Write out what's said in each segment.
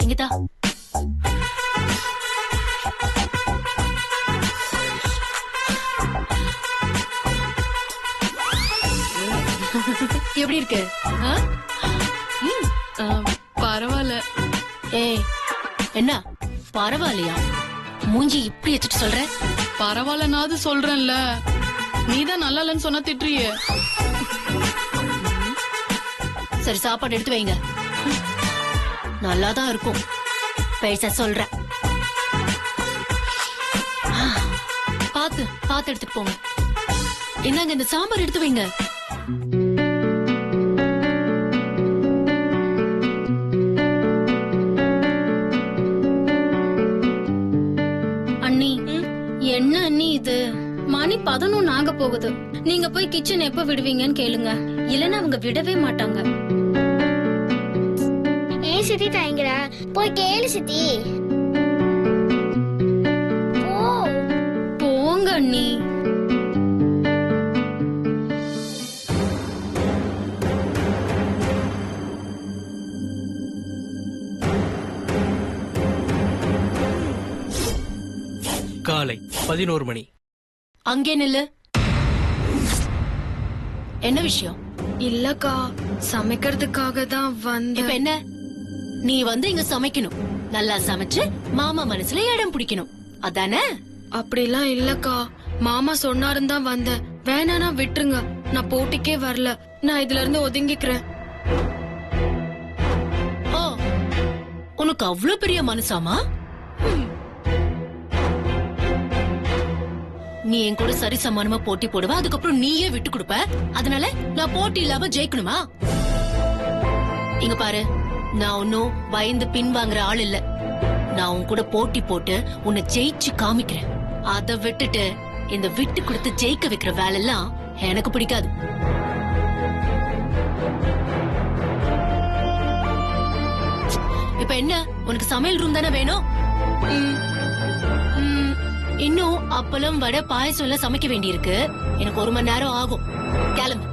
இங்கதா. எப்படி இருக்கு? பரவாயில்ல. ஏய், என்ன பரவாயில்லையா? மூஞ்சி இப்படி வச்சுட்டு சொல்ற? பரவாயில்லனாவது சொல்றேன்ல, நீதான் நல்லா இல்லன்னு சொன்னா திட்டுறியே. சரி, சாப்பாடு எடுத்து வைங்க. நல்லாதான் இருக்கும். பேச சொல்றேன். பாத்து பாத்து எடுத்துட்டு போங்க. என்னங்க, இந்த சாம்பார் எடுத்து வைங்க. அண்ணி, என்ன அண்ணி இது? மணி 11 ஆக போகுது. நீங்க போய் கிச்சன் எப்ப விடுவீங்கன்னு கேளுங்க, இல்லன்னா அவங்க விடவே மாட்டாங்க. ஏன் சித்தி தயங்குற? போய் கேளு சித்தி. போங்க அண்ணி. காலை 11 மணி. அங்கே நில்லு. என்ன விஷயம்? இல்லக்கா, சமைக்கிறதுக்காக தான் வந்த. இப்ப என்ன? நீ வந்து இங்க சமைக்கணும். நல்லா சமைச்சு மாமா மனசுல இடம் பிடிக்கணும், அதானே? அப்படிலாம் இல்லக்கா, மாமா சொன்னாருன்னு தான் வந்தேன். வேணானா விட்டுருங்க, நான் போட்டிக்கே வரல. நான் இதுல இருந்து ஒதுங்கிக்கிறேன். ஓ, உனக்கு அவ்வளவு பெரிய மனசாமா? நீ என் கூட சரி சமானமா போட்டி போடுவ, அதுக்கப்புறம் நீயே விட்டு கொடுப்ப. அதனால நான் போட்டி இல்லாம ஜெயிக்கணுமா? இங்க பாரு, நான் ஒன்னும் பயந்து பின் வாங்குற ஆள் இல்ல. நான் உன் கூட போட்டி போட்டு உன்னை ஜெயிச்சு காமிக்கிறேன். அத விட்டுட்டு இந்த விட்டு கொடுத்து ஜெயிக்க வைக்கிற வேலை எல்லாம் எனக்கு பிடிக்காது. இப்ப என்ன, உனக்கு சமையல் ரூம் தானே வேணும்? இன்னும் அப்பளம் வடை பாயசம் எல்லாம் சமைக்க வேண்டியிருக்கு. எனக்கு 1 மணி நேரம் ஆகும். கிளம்பு.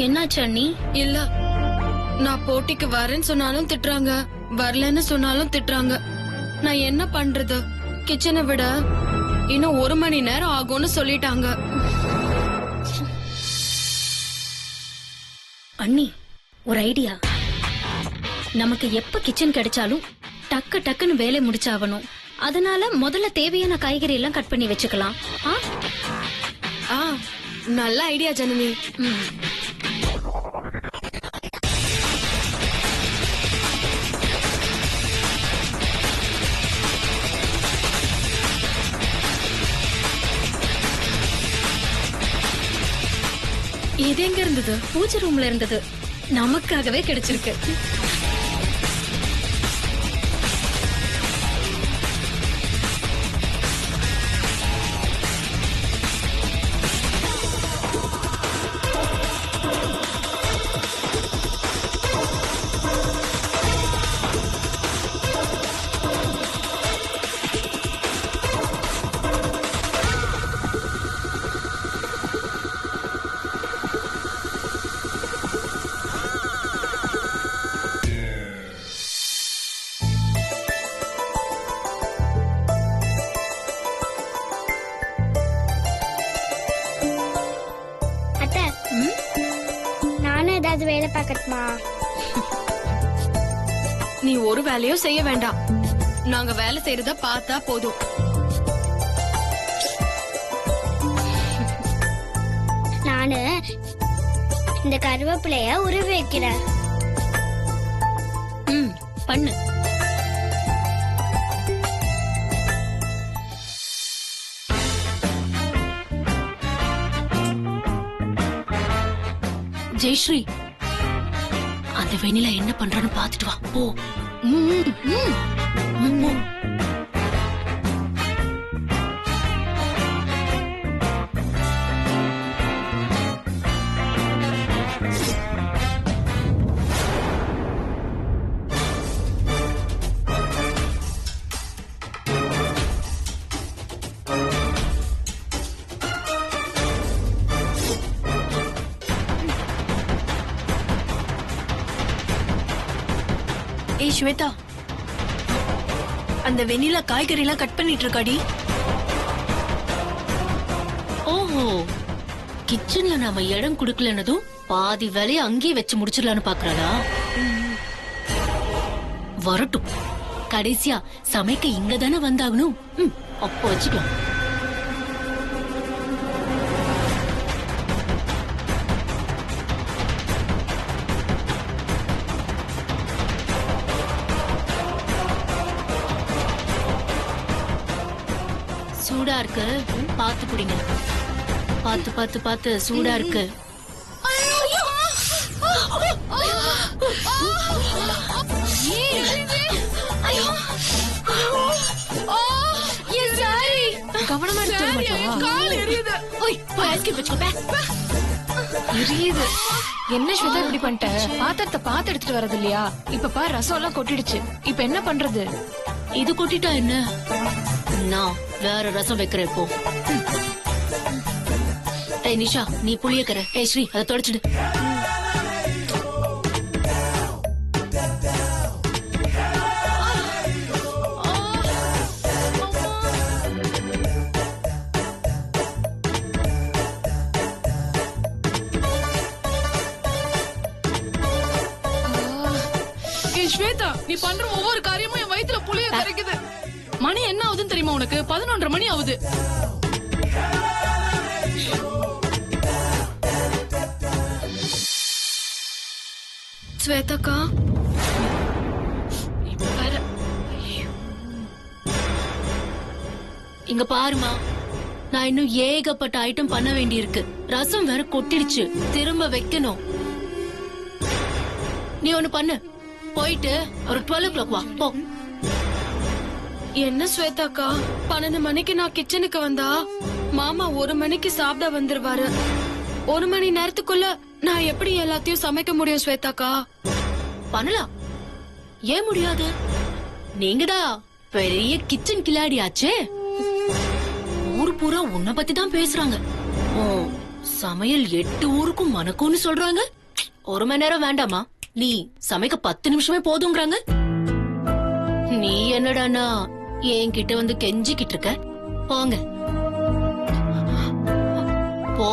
என்னாச்சு அண்ணி? இல்ல, நான் போட்டிக்கு வரேன்னு சொன்னாலும் திட்டுறாங்க, வரலன்னு சொன்னாலும் திட்டுறாங்க. நான் என்ன பண்றது? கிச்சனை விட இன்னும் 1 மணி நேரம் ஆகும்னு சொல்லிட்டாங்க. அண்ணி, ஒரு ஐடியா. நமக்கு எப்ப கிச்சன் கிடைச்சாலும் டக்கு டக்குன்னு வேலை முடிச்சாகணும். அதனால முதல்ல தேவையான காய்கறி எல்லாம் கட் பண்ணி வச்சுக்கலாம். நல்ல ஐடியா ஜனனி. இது எங்க இருந்தது? பூஜை ரூம்ல இருந்தது. நமக்காகவே கிடைச்சிருக்கு. நானும் ஏதாவது வேலை பார்க்கட்டுமா? நீ ஒரு வேலையும் செய்ய வேண்டாம், நாங்க வேலை செய்யறத பார்த்தா போதும். நானு இந்த கருவேப்பிலைய உருவி வைக்கிறேன். பண்ணு. ஜெயஸ்ரீ, அந்த வெண்ணிலா என்ன பண்றான்னு பாத்துட்டு வா. போ. போ. ஏய் ஸ்வேதா, அந்த வெண்ணிலா காய்கறி எல்லாம் கட் பண்ணிட்டு இருக்காடி. ஓஹோ, கிச்சன்ல நாம இடம் குடுக்கலன்னதும் பாதி வேலையை அங்கேயே வச்சு முடிச்சிடலான்னு பாக்குறாளா? வரட்டும், கடைசியா சமைக்க இங்க தானே வந்தாகணும். அப்போ வச்சுக்கலாம். சூடா இருக்கு, பாத்து குடிங்க. பாத்து பாத்து பாத்து, சூடா இருக்கு. கவனமா எரியுது. என்ன ஸ்வேதா இப்படி பண்ணிட்ட? பாத்திரத்தை பார்த்து எடுத்துட்டு வரது இல்லையா? இப்ப பாரு, ரசம் எல்லாம் கொட்டிடுச்சு. இப்ப என்ன பண்றது? இது கொட்டிட்டா என்ன? நான் வேற ரசம் வைக்கிறேன் இப்போ. ஏய் நிஷா, நீ புளியக்கற. ஏய் ஸ்ரீ, அதை தொடச்சிடு. ஸ்வேதா, நீ பண்ற ஒவ்வொரு காரியமும் என் வயித்துல புளிய கரைக்குது. மணி என்ன ஆகுதுன்னு தெரியுமா உனக்கு? 11:30 மணி ஆகுது. ஸ்வேதாக்கா, இங்க பாருமா, நான் இன்னும் ஏகப்பட்ட ஐட்டம் பண்ண வேண்டியிருக்கு. ரசம் வேற கொட்டிடுச்சு, திரும்ப வைக்கணும். நீ ஒண்ணு பண்ணு, போயிட்டு ஒரு 12 o'clock வா போ. என்ன ஸ்வேதாக்கா, 12 மணிக்கு நான் கிச்சனுக்கு வந்தா மாமா 1 மணிக்கு சாப்பிட வந்துருவாரு. 1 மணி நேரத்துக்குள்ள நான் எப்படி எல்லாத்தையும் சமைக்க முடியும் ஸ்வேதாக்கா? பண்ணலாம், ஏன் முடியாது? நீங்கதான் பெரிய கிச்சன் கில்லாடியாச்சே. ஊர் பூரா உன்னை பத்தி தான் பேசுறாங்க. ஓ, சமையல் 8 ஊருக்கும் மணக்கும்னு சொல்றாங்க. 1 மணி நேரம் வேண்டாமா? நீ சமைக்க 10 நிமிஷமே போதுங்கிறாங்க. நீ என்னடானா என்கிட்ட வந்து கெஞ்சிக்கிட்டு இருக்க? போங்க போ.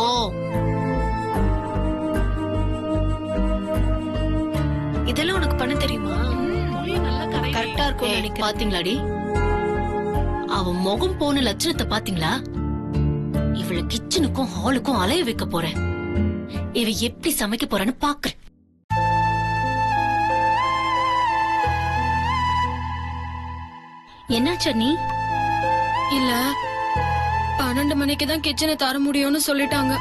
இதெல்லாம் உனக்கு பண்ண தெரியுமா? கரெக்டா இருக்கும் நினைக்கிறேன். பாத்தீங்களாடி, அவ முகம் போன லட்சணத்தை பாத்தீங்களா? இவள கிச்சனுக்கும் ஹாலுக்கும் அலைய வைக்க போறேன். இவ எப்படி சமைக்க போறான்னு பாக்குறேன். என்னாச்சா நீ? இல்ல, 12 மணிக்கு தான் கிச்சனை தர முடியும்னு சொல்லிட்டாங்க.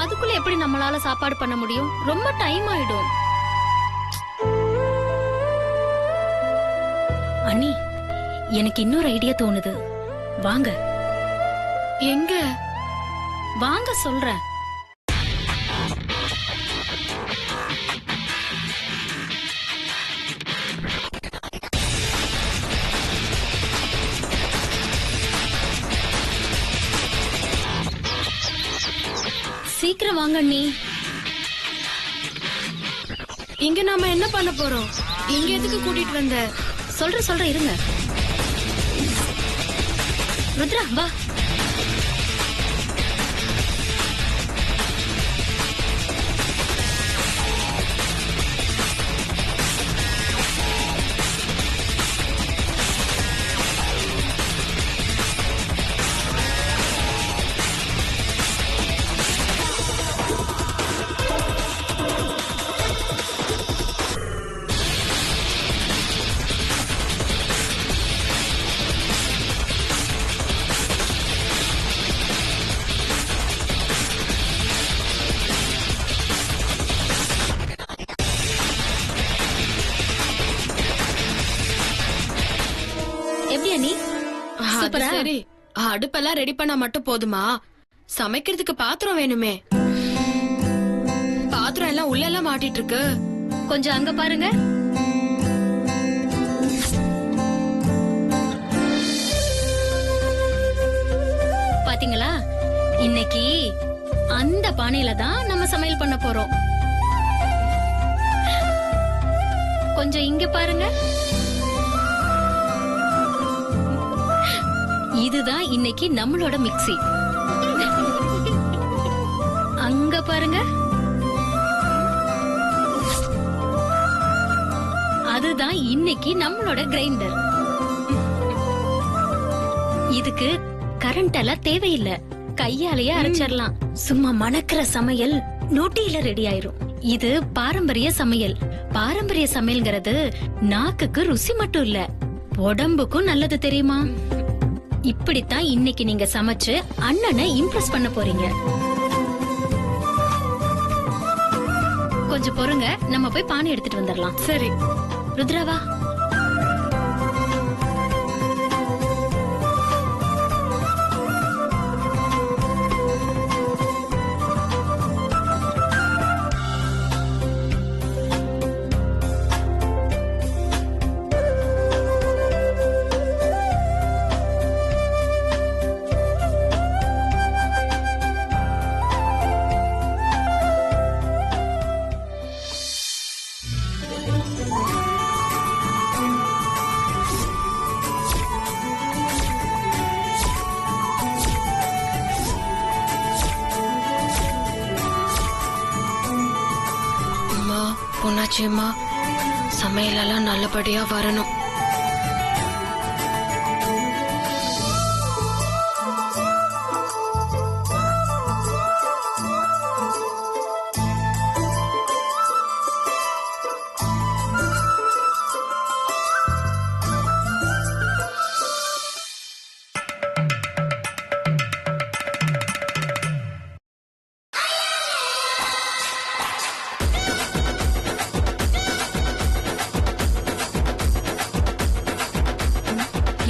அதுக்குள்ள எப்படி நம்மளால சாப்பாடு பண்ண முடியும்? ரொம்ப டைம் ஆயிடும். அண்ணி, எனக்கு இன்னொரு ஐடியா தோணுது. வாங்க. எங்க? வாங்க சொல்றேன். சீக்கிரம் வாங்க அண்ணி. இங்க நாம என்ன பண்ண போறோம்? இங்க எதுக்கு கூட்டிட்டு வந்த? சொல்றேன் இருங்க. ருத்ரா வா. எப்படி அண்ணி? அது சரி, அடுப்பெல்லாம் ரெடி பண்ணா மட்டும் போதுமா? சமைக்கிறதுக்கு பாத்திரம் வேணுமே. பாத்திரம் எல்லாம் உள்ள எல்லாம் மாட்டிட்டு இருக்கு. கொஞ்சம் அங்க பாருங்க. பாத்தீங்களா, இன்னைக்கு அந்த பானையில தான் நம்ம சமையல் பண்ண போறோம். கொஞ்சம் இங்க பாருங்க. இதுதான் இன்னைக்கு நம்மளோட மிக்ஸி. அங்க பாருங்க. அதுதான் இன்னைக்கு நம்மளோட கிரைண்டர். இதுக்கு கரண்ட் எல்லாம் தேவையில்லை. கையாலேயே அரைச்சிடலாம். சும்மா மணக்கிற சமையல் நொட்டியில ரெடி ஆயிரும். இது பாரம்பரிய சமையல். பாரம்பரிய சமையல்ங்கிறது நாக்குக்கு ருசி மட்டும் இல்ல, உடம்புக்கும் நல்லது தெரியுமா? இப்படித்தான் இன்னைக்கு நீங்க சமைச்சு அண்ணனை இம்ப்ரெஸ் பண்ண போறீங்க. கொஞ்சம் பொறுங்க, நம்ம போய் பானை எடுத்துட்டு வந்துடலாம். சரி. ருத்ராவா. அம்மா, பொண்ணாச்சியம்மா, சமையலெல்லாம் நல்லபடியா வரணும்.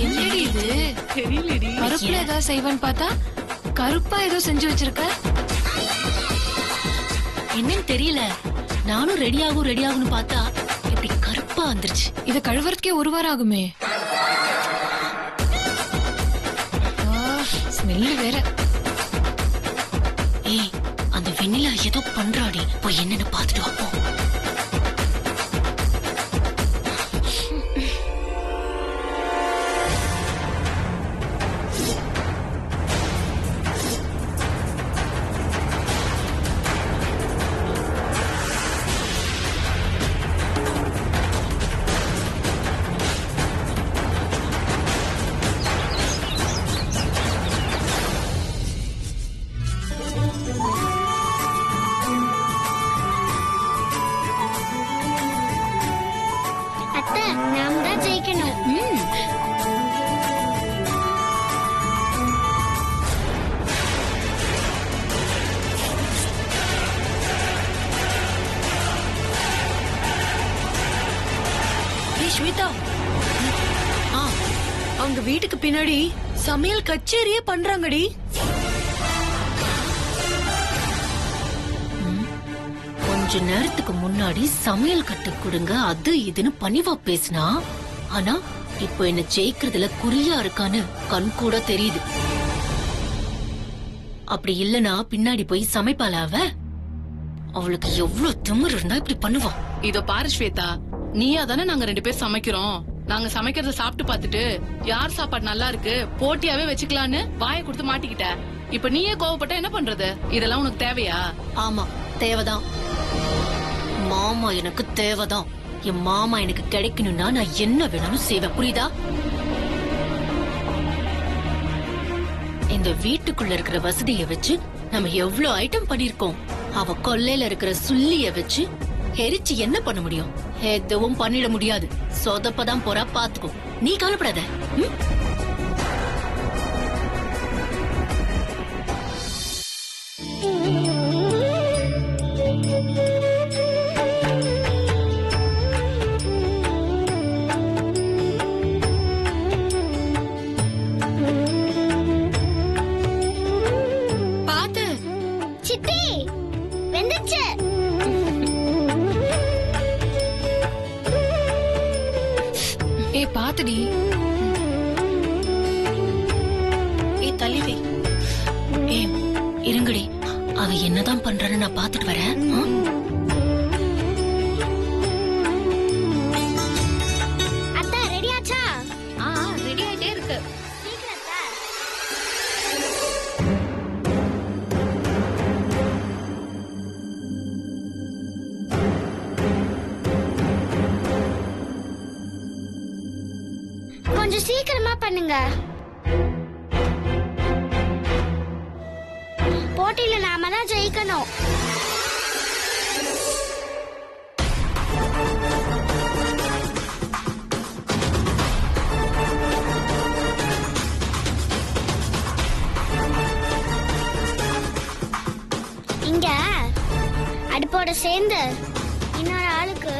என்னடி இது? பருப்புல ஏதாவது செய்வேன்னு பார்த்தா கருப்பா ஏதோ செஞ்சு வச்சிருக்க. என்னன்னு தெரியல. நானும் ரெடி ஆகும்னு பார்த்தா இப்படி கருப்பா வந்துருச்சு. இத கழுவுறதுக்கே ஒரு வாரம் ஆகுமே. ஸ்மெல்லு வேற. ஏய், அந்த வெண்ணிலா ஏதோ பண்றாடி. போய் என்னன்னு பாத்துட்டு வாப்போம். அத்தை, நாம் தான் ஜெயிக்கணும். ஏய் ஸ்வேதா, அவங்க வீட்டுக்கு பின்னாடி சமையல் கச்சேரியே பண்றாங்கடி. கொஞ்ச நேரத்துக்கு முன்னாடி சமையல் கட்டு கொடுங்க அது இதுன்னு பணிவா பேசினா, ஆனா இப்போ என்ன ஜெயிக்கிறதுல குறியா இருக்கான்னு கண் கூட தெரியுது. அப்படி இல்லனா பின்னாடி போய் சமைப்பாள அவ? அவளுக்கு எவ்வளவு திமிரு இருந்தா இப்படி பண்ணுவா? இதோ பாரு ஸ்வேதா, நீயா தானே நாங்க 2 பேர் சமைக்கிறோம். நாங்க சமைக்கிறத சாப்பிட்டு பார்த்துட்டு யார் சாப்பாடு நல்லா இருக்கு போட்டியாவே வச்சுக்கலான்னு வாயை கொடுத்து மாட்டிக்கிட்ட. இப்ப நீயே கோவப்பட்டா என்ன பண்றது? இதெல்லாம் உனக்கு தேவையா? ஆமா, தேவைதான். மாமா எனக்கு தேவைதான். என் மாமா எனக்கு கிடைக்கணும்னா நான் என்ன வேணாலும் செய்வேன், புரியுதா? இந்த வீட்டுக்குள்ள இருக்கிற வசதியை வச்சு நம்ம எவ்வளவு ஐட்டம் பண்ணிருக்கோம். அவ கொல்லையில இருக்கிற சுள்ளிய வச்சு எரிச்சு என்ன பண்ண முடியும்? எதுவும் பண்ணிட முடியாது. சொதப்பதான் போறா, பாத்துக்கோ. நீ கவலைப்படாத. ம்? பாத்து. சித்தி, வெந்துச்சு. ஏ பாத்துடி. ஏ தள்ளி வை. ஏ இருங்கடி, அவ என்னதான் பண்றான்னு நான் பாத்துட்டு வரேன். அத்தா ரெடி ஆச்சா? ரெடி ஆயிட்டே இருக்கு. சீக்கிரம் அத்தா. கொஞ்சம் சீக்கிரமா பண்ணுங்க. போட்டியில நாம தான் ஜெயிக்கணும். இங்க அடுப்போட சேர்ந்து இன்னொரு ஆளுக்கு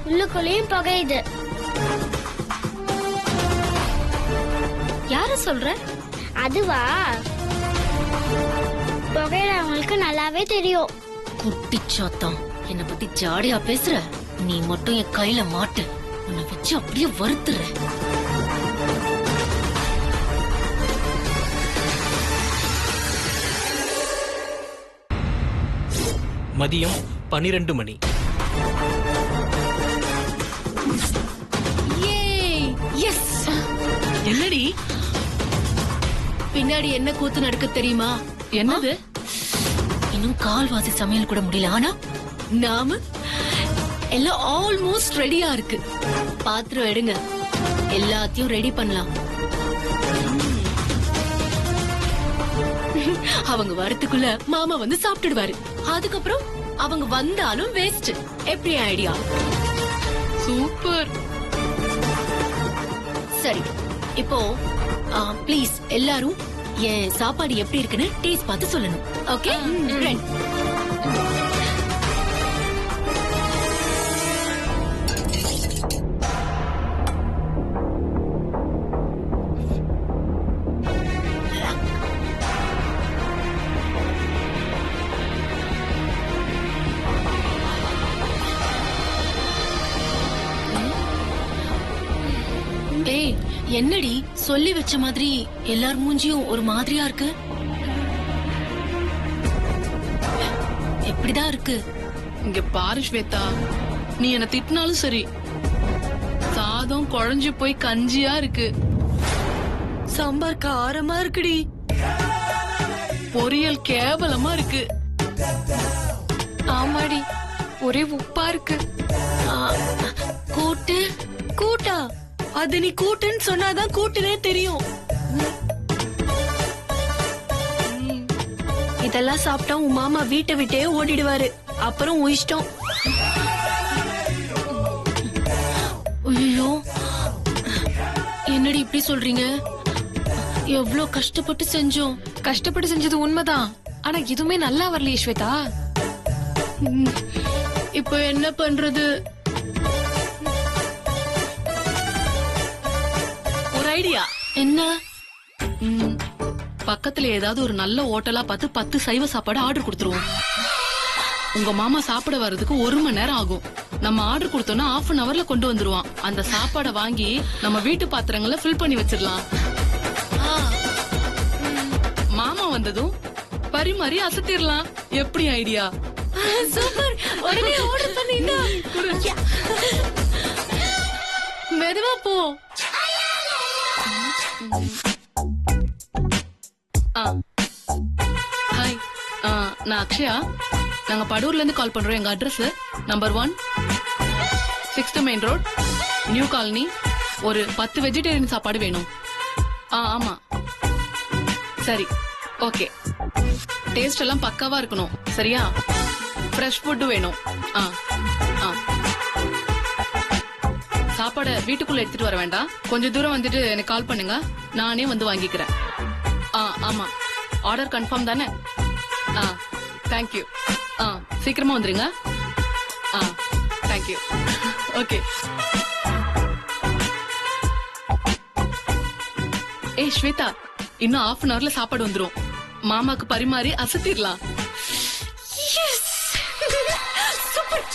உள்ளுக்குள்ளேயும் புகையுது. யார சொல்ற? அதுவா, புகையிறவங்களுக்கு நல்லாவே தெரியும். குட்டிச்சாத்தான் என்ன பத்தி ஜாடியா பேசுற? நீ மட்டும் என் கையில மாட்டு, உன்னை வச்சு அப்படியே வறுத்துற. மதியம் 12 மணி. எஸ். என்னடி பின்னாடி என்ன கூத்து நடக்க தெரியுமா? என்னது? இன்னும் கால்வாசி சமையல் கூட முடியல, ஆனா நாம எல்லாம் ஆல்மோஸ்ட் ரெடியா இருக்கு. பாத்திரம் எடுங்க, எல்லாத்தையும் ரெடி பண்ணலாம். அவங்க வரத்துக்குள்ள மாமா வந்து சாப்பிட்டுடுவாரு. அதுக்கப்புறம் அவங்க வந்தாலும் வேஸ்ட். எப்படி ஐடியா? சூப்பர். சரி, இப்போ ப்ளீஸ் எல்லாரும் என் சாப்பாடு எப்படி இருக்குன்னு டேஸ்ட் பார்த்து சொல்லணும். ஓகே? ஏய், என்னடி சொல்லி வச்ச மாதிரி எல்லார் மூஞ்சியும் ஒரு மாதிரியா இருக்கு? எப்படிதான் இருக்கு? இங்க பாரு ஸ்வேதா, நீ என்ன திட்டினாலும் சரி, சாதம் குழஞ்சு போய் கஞ்சியா இருக்கு. சாம்பார் காரமா இருக்குடி. பொரியல் கேவலமா இருக்கு. ஆமாடி, ஒரே உப்பா இருக்கு. கூட்டு கூட்டா? அது நீ கூட்டுன்னு சொன்னாதான் கூட்டுனே தெரியும். இதெல்லாம் சாப்பிட்டா உன் மாமா வீட்டை விட்டே ஓடிடுவாரு. அப்புறம் உன் இஷ்டம். ஐயோ, என்னடி இப்படி சொல்றீங்க? எவ்ளோ கஷ்டப்பட்டு செஞ்சோம். கஷ்டப்பட்டு செஞ்சது உண்மைதான், ஆனா எதுவுமே நல்லா வரலையே ஸ்வேதா. இப்போ என்ன பண்றது? ஒரு ஐடியா. என்ன? பக்கத்துல ஏதாவது ஒரு நல்ல ஹோட்டலா பார்த்து 10 சைவ சாப்பாடு ஆர்டர் கொடுத்துருவோம். உங்க மாமா சாப்பிட வர்றதுக்கு 1 மணி நேரம் ஆகும். நம்ம ஆர்டர் கொடுத்தோம்னா 1/2 hourல கொண்டு வந்துருவான். அந்த சாப்பாடை வாங்கி நம்ம வீட்டு பாத்திரங்களை ஃபில் பண்ணி வச்சிடலாம். மாமா வந்ததும் பரிமாறி அசத்திடலாம். எப்படி ஐடியா? சூப்பர். உடனே ஆர்டர் பண்ணினா. மெதுவா போ. ஹாய், நான் அக்ஷயா. நாங்க படூர்ல இருந்து கால் பண்றோம். எங்க address number 1, 6th main road, new colony. ஒரு 10 வெஜிடேரியன் சாப்பாடு வேணும். ஆமா, சரி, ஓகே. டேஸ்ட் எல்லாம் பக்காவா இருக்கணும், சரியா? ஃப்ரெஷ் ஃபுட் வேணும். சாப்பாடை வீட்டுக்குள்ள எடுத்துட்டு வர வேண்டாம். கொஞ்சம் தூரம் வந்துட்டு எனக்கு கால் பண்ணுங்க, நானே வந்து வாங்கிக்கிறேன். ஆமா, ஆர்டர் கன்ஃபார்ம் தானே? தேங்க்யூ. சீக்கிரமா வந்துருங்க. தேங்க்யூ. ஓகே. ஏய் ஸ்வேதா, இன்னும் 1/2 hourல சாப்பாடு வந்துரும். மாமாக்கு பரிமாறி அசத்திடலாம். சூப்பர்.